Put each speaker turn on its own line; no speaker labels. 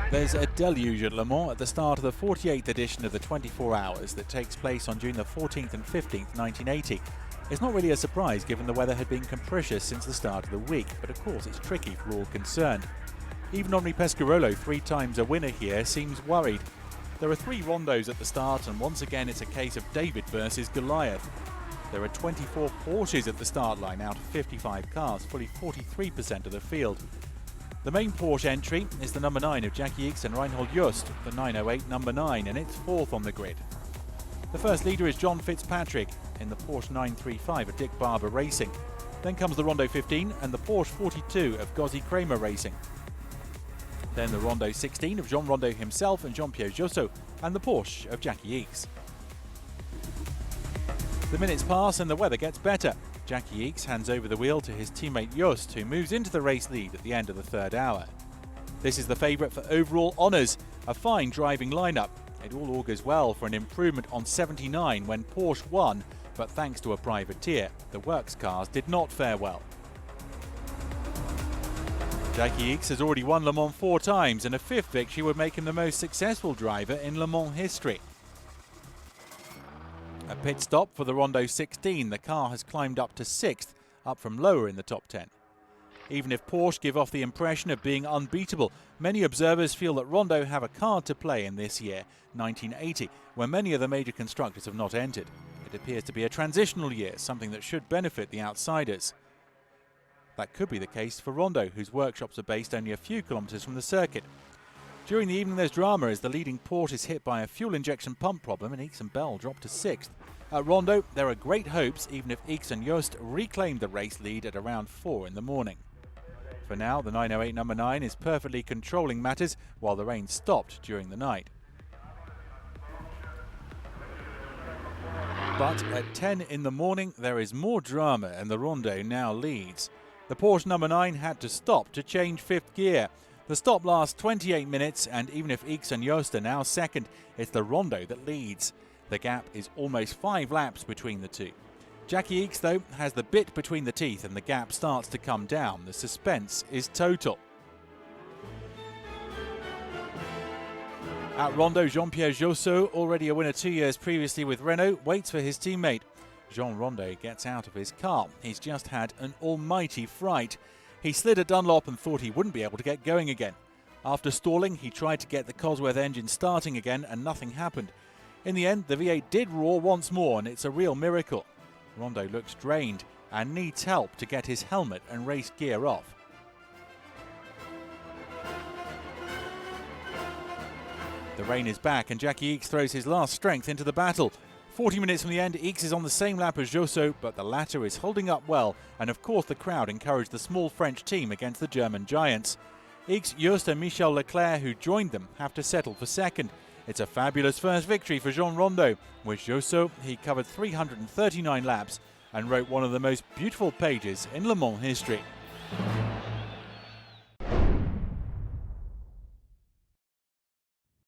There's a deluge at Le Mans at the start of the 48th edition of the 24 Hours that takes place on June the 14th and 15th, 1980. It's not really a surprise given the weather had been capricious since the start of the week, but of course it's tricky for all concerned. Even Henri Pescarolo, 3 times a winner here, seems worried. There are 3 rondos at the start, and once again it's a case of David versus Goliath. There are 24 Porsches at the start line out of 55 cars, fully 43% of the field. The main Porsche entry is the number 9 of Jackie Ickx and Reinhold Just, the 908 number 9, and it's 4th on the grid. The first leader is John Fitzpatrick in the Porsche 935 of Dick Barber Racing. Then comes the Rondo 15 and the Porsche 42 of Gozzi Kramer Racing. Then the Rondo 16 of Jean Rondeau himself and Jean-Pierre Jousseau, and the Porsche of Jackie Ickx. The minutes pass and the weather gets better. Jackie Ickx hands over the wheel to his teammate Just, who moves into the race lead at the end of the 3rd hour. This is the favourite for overall honours, a fine driving lineup. It all augurs well for an improvement on 79 when Porsche won, but thanks to a privateer, the works cars did not fare well. Jackie Ickx has already won Le Mans 4 times, and a 5th victory would make him the most successful driver in Le Mans history. A pit stop for the Rondo 16, the car has climbed up to 6th, up from lower in the top 10. Even if Porsche give off the impression of being unbeatable, many observers feel that Rondo have a card to play in this year, 1980, where many of the major constructors have not entered. It appears to be a transitional year, something that should benefit the outsiders. That could be the case for Rondo, whose workshops are based only a few kilometres from the circuit. During the evening there's drama as the leading Porsche is hit by a fuel injection pump problem and Ickx and Bell drop to 6th. At Rondo, there are great hopes even if Ickx and Just reclaimed the race lead at around 4 in the morning. For now, the 908 number 9 is perfectly controlling matters while the rain stopped during the night. But at 10 in the morning there is more drama and the Rondo now leads. The Porsche number 9 had to stop to change 5th gear. The stop lasts 28 minutes, and even if Ickx and Just are now second, it's the Rondo that leads. The gap is almost 5 laps between the two. Jackie Ickx, though, has the bit between the teeth and the gap starts to come down. The suspense is total. At Rondo, Jean-Pierre Jousseau, already a winner 2 years previously with Renault, waits for his teammate. Jean Rondeau gets out of his car. He's just had an almighty fright. He slid at Dunlop and thought he wouldn't be able to get going again. After stalling, he tried to get the Cosworth engine starting again and nothing happened. In the end, the V8 did roar once more and it's a real miracle. Rondo looks drained and needs help to get his helmet and race gear off. The rain is back and Jackie Ickx throws his last strength into the battle. 40 minutes from the end, Ickx is on the same lap as Jousseau, but the latter is holding up well, and of course the crowd encouraged the small French team against the German giants. Ickx, Just and Michel Leclerc, who joined them, have to settle for second. It's a fabulous first victory for Jean Rondeau. With Jousseau, he covered 339 laps and wrote one of the most beautiful pages in Le Mans history.